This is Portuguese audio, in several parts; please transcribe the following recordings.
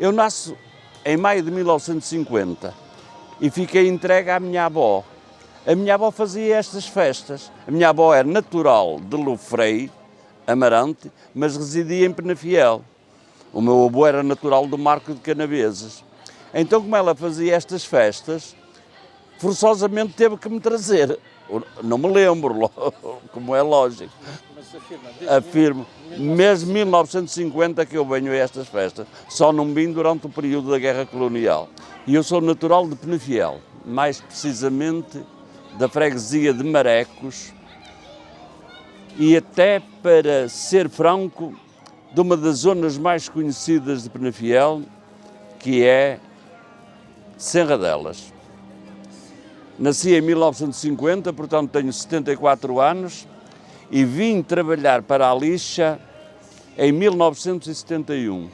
Eu nasço em maio de 1950 e fiquei entregue à minha avó. A minha avó fazia estas festas. A minha avó era natural de Lofrei, Amarante, mas residia em Penafiel. O meu avô era natural do Marco de Canaveses. Então, como ela fazia estas festas, forçosamente teve que me trazer. Não me lembro, como é lógico. Mas Afirmo, mesmo 1950 que eu venho a estas festas. Só não vim durante o período da Guerra Colonial. E eu sou natural de Penafiel, mais precisamente da freguesia de Marecos, e até, para ser franco, de uma das zonas mais conhecidas de Penafiel, que é Serradelas. Nasci em 1950, portanto tenho 74 anos, e vim trabalhar para a Lixa em 1971.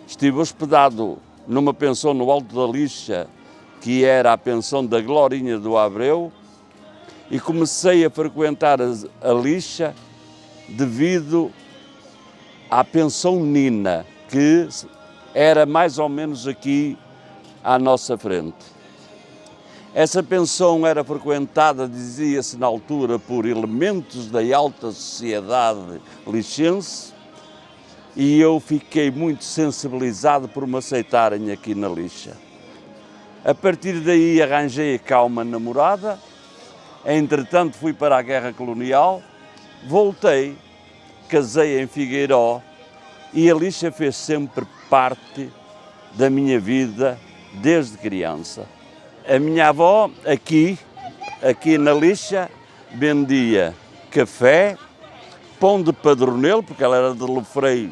Estive hospedado numa pensão no Alto da Lixa, que era a pensão da Glorinha do Abreu, e comecei a frequentar a Lixa devido à pensão Nina, que era mais ou menos aqui à nossa frente. Essa pensão era frequentada, dizia-se na altura, por elementos da alta sociedade lixense, e eu fiquei muito sensibilizado por me aceitarem aqui na Lixa. A partir daí arranjei cá uma namorada, entretanto fui para a Guerra Colonial, voltei, casei em Figueiró, e a Lixa fez sempre parte da minha vida desde criança. A minha avó, aqui na Lixa, vendia café, pão de padronelo, porque ela era de Lofrei,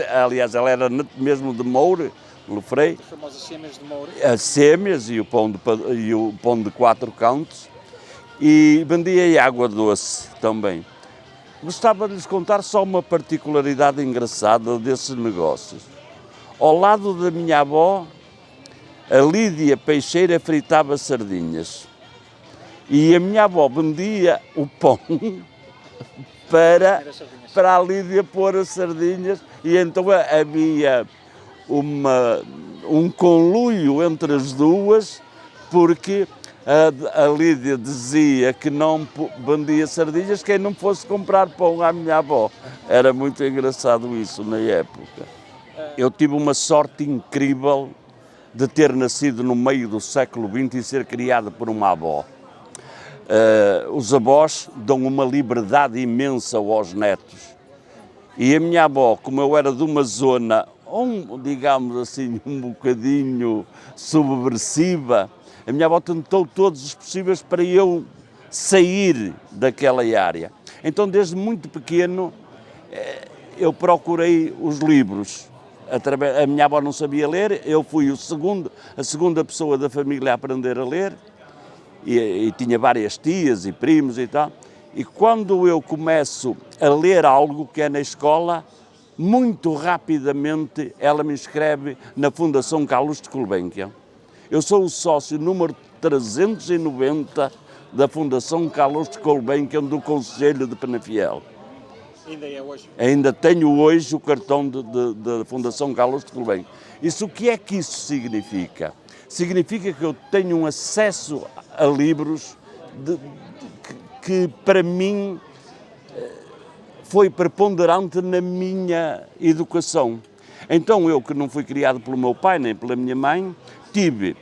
aliás, ela era mesmo de Moura, Lofrei. as famosas sêmias de Moura. As sêmias e o pão de 4 cantos, e vendia água doce também. Gostava de lhes contar só uma particularidade engraçada desses negócios. Ao lado da minha avó, a Lídia Peixeira fritava sardinhas. E a minha avó vendia o pão para a Lídia pôr as sardinhas. E então havia um conluio entre as duas, porque a Lídia dizia que não vendia sardinhas quem não fosse comprar pão à minha avó. Era muito engraçado isso na época. Eu tive uma sorte incrível de ter nascido no meio do século XX e ser criado por uma avó. Os avós dão uma liberdade imensa aos netos. E a minha avó, como eu era de uma zona, digamos assim, um bocadinho subversiva, a minha avó tentou todos os possíveis para eu sair daquela área. Então, desde muito pequeno, eu procurei os livros. A minha avó não sabia ler, eu fui a segunda pessoa da família a aprender a ler, e tinha várias tias e primos e tal. E quando eu começo a ler algo que é na escola, muito rapidamente ela me inscreve na Fundação Carlos de Gulbenkian. Eu sou o sócio número 390 da Fundação Carlos de Gulbenkian do Conselho de Penafiel. Ainda é hoje? Ainda tenho hoje o cartão da Fundação Carlos de Gulbenkian. O que é que isso significa? Significa que eu tenho um acesso a livros que para mim foi preponderante na minha educação. Então eu, que não fui criado pelo meu pai nem pela minha mãe, tive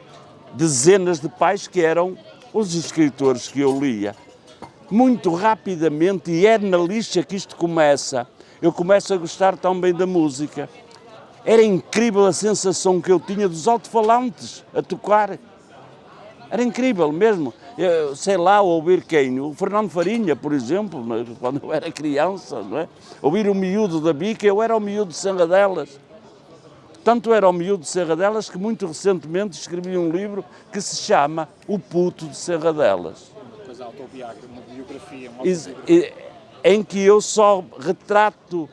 dezenas de pais que eram os escritores que eu lia. Muito rapidamente, e é na Lixa que isto começa, eu começo a gostar também da música. Era incrível a sensação que eu tinha dos alto-falantes a tocar. Era incrível mesmo. Eu, sei lá, ouvir quem? O Fernando Farinha, por exemplo, quando eu era criança, não é? Ouvir o Miúdo da Bica, eu era o Miúdo de Serradelas. Tanto era o Miúdo de Serradelas que muito recentemente escrevi um livro que se chama O Puto de Serradelas. Uma coisa autobiográfica, uma biografia, em que eu só retrato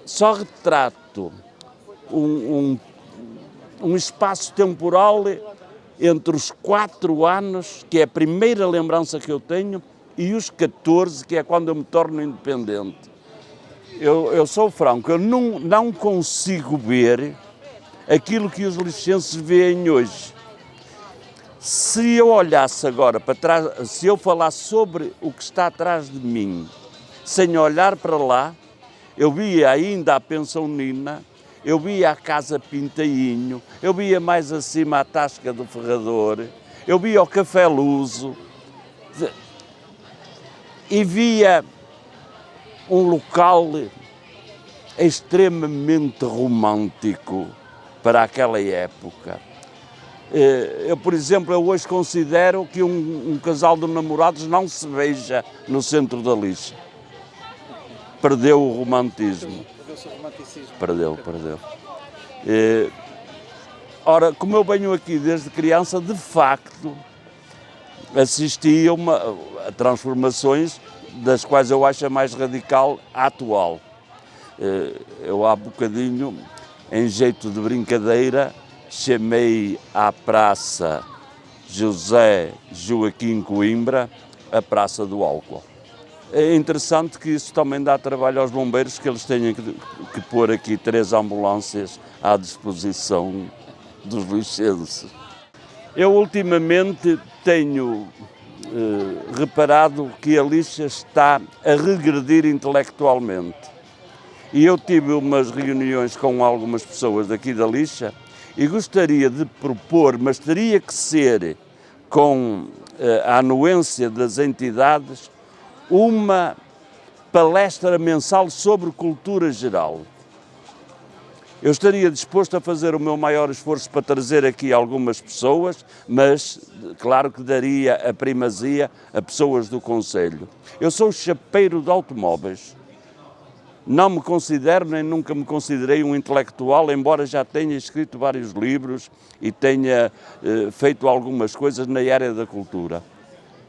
só retrato um espaço temporal entre os 4 anos, que é a primeira lembrança que eu tenho, e os 14, que é quando eu me torno independente. eu sou franco, eu não consigo ver aquilo que os lixenses veem hoje. Se eu olhasse agora para trás, se eu falasse sobre o que está atrás de mim, sem olhar para lá, eu via ainda a Pensão Nina, eu via a Casa Pintainho, eu via mais acima a Tasca do Ferrador, eu via o Café Luso e via um local extremamente romântico para aquela época. Eu, por exemplo, eu hoje considero que um casal de namorados não se beija no centro da lixa. Perdeu o romantismo. Perdeu-se o romanticismo. Perdeu. Ora, como eu venho aqui desde criança, de facto, assisti a transformações das quais eu acho a mais radical a atual. Eu há bocadinho, em jeito de brincadeira, chamei à Praça José Joaquim Coimbra a Praça do Álcool. É interessante que isso também dá trabalho aos bombeiros, que eles tenham que pôr aqui 3 ambulâncias à disposição dos lixenses. Eu ultimamente tenho reparado que a lixa está a regredir intelectualmente. E eu tive umas reuniões com algumas pessoas daqui da lixa e gostaria de propor, mas teria que ser com a anuência das entidades, uma palestra mensal sobre cultura geral. Eu estaria disposto a fazer o meu maior esforço para trazer aqui algumas pessoas, mas claro que daria a primazia a pessoas do Conselho. Eu sou chapeiro de automóveis. Não me considero, nem nunca me considerei um intelectual, embora já tenha escrito vários livros e tenha feito algumas coisas na área da cultura.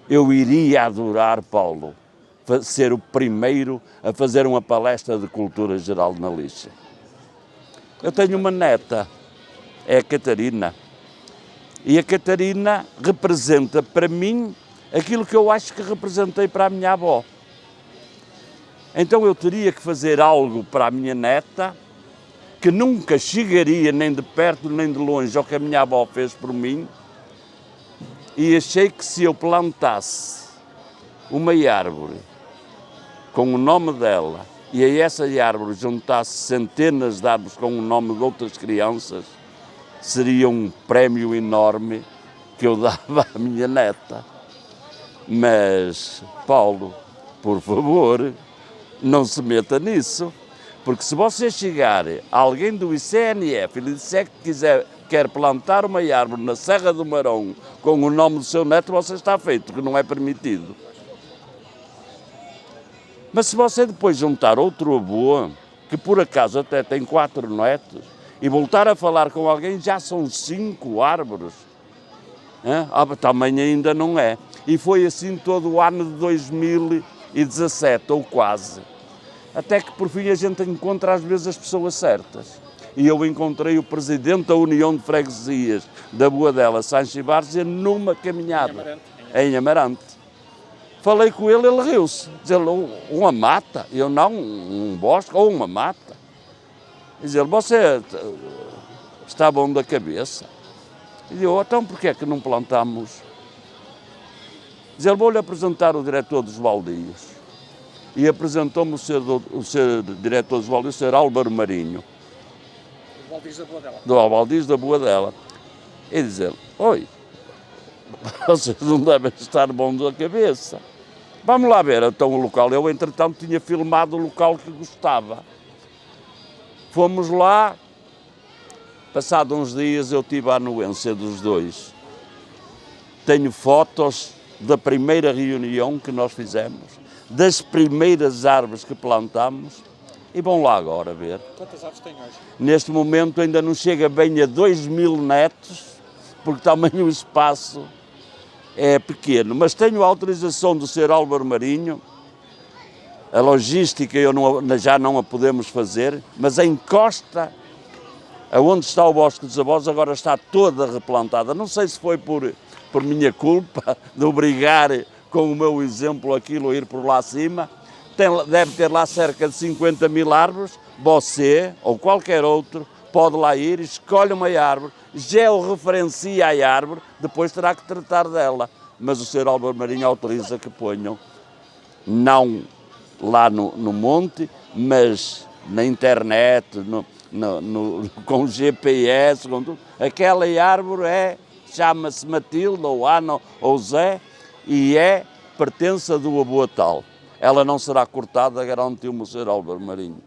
Eu iria adorar, Paulo, ser o primeiro a fazer uma palestra de cultura geral na lixa. Eu tenho uma neta, é a Catarina, e a Catarina representa para mim aquilo que eu acho que representei para a minha avó. Então eu teria que fazer algo para a minha neta que nunca chegaria nem de perto nem de longe ao que a minha avó fez por mim, e achei que se eu plantasse uma árvore com o nome dela e a essa árvore juntasse centenas de árvores com o nome de outras crianças, seria um prémio enorme que eu dava à minha neta. Mas, Paulo, por favor, não se meta nisso, porque se você chegar a alguém do ICNF e lhe disser que quer plantar uma árvore na Serra do Marão com o nome do seu neto, você está feito, que não é permitido. Mas se você depois juntar outro avô, que por acaso até tem 4 netos, e voltar a falar com alguém, já são 5 árvores. Tamanho ainda não é. E foi assim todo o ano de 2017, ou quase. Até que por fim a gente encontra às vezes as pessoas certas. E eu encontrei o presidente da União de Freguesias da Boadela, Sancho Várzea, numa caminhada em Amarante. Falei com ele, ele riu-se. Diz ele, uma mata? Eu não, um bosque ou uma mata. Diz ele, você está bom da cabeça? E eu, então porquê é que não plantamos? Diz ele, vou-lhe apresentar o diretor dos baldios. E apresentou-me o seu diretor dos baldios, o Sr. Álvaro Marinho. Os baldios da Boadela. Do baldios da Boadela. E diz ele, oi, vocês não devem estar bom da cabeça. Vamos lá ver então o local. Eu, entretanto, tinha filmado o local que gostava. Fomos lá, passado uns dias eu tive a anuência dos dois. Tenho fotos da primeira reunião que nós fizemos, das primeiras árvores que plantámos, e vão lá agora ver. Quantas árvores tem hoje? Neste momento ainda não chega bem a 2.000 netos, porque também o espaço é pequeno, mas tenho a autorização do Sr. Álvaro Marinho. A logística já não a podemos fazer, mas a encosta, aonde está o Bosque dos Avós, agora está toda replantada. Não sei se foi por minha culpa de obrigar, com o meu exemplo, aquilo a ir por lá acima. deve ter lá cerca de 50 mil árvores. Você, ou qualquer outro, pode lá ir, escolhe uma árvore, georreferencia a árvore, depois terá que tratar dela. Mas o Sr. Álvaro Marinho autoriza que ponham, não lá no monte, mas na internet, com GPS, com tudo. Aquela árvore chama-se Matilde, ou Ana, ou Zé, e pertence do avô tal. Ela não será cortada, garantiu-me o Sr. Álvaro Marinho.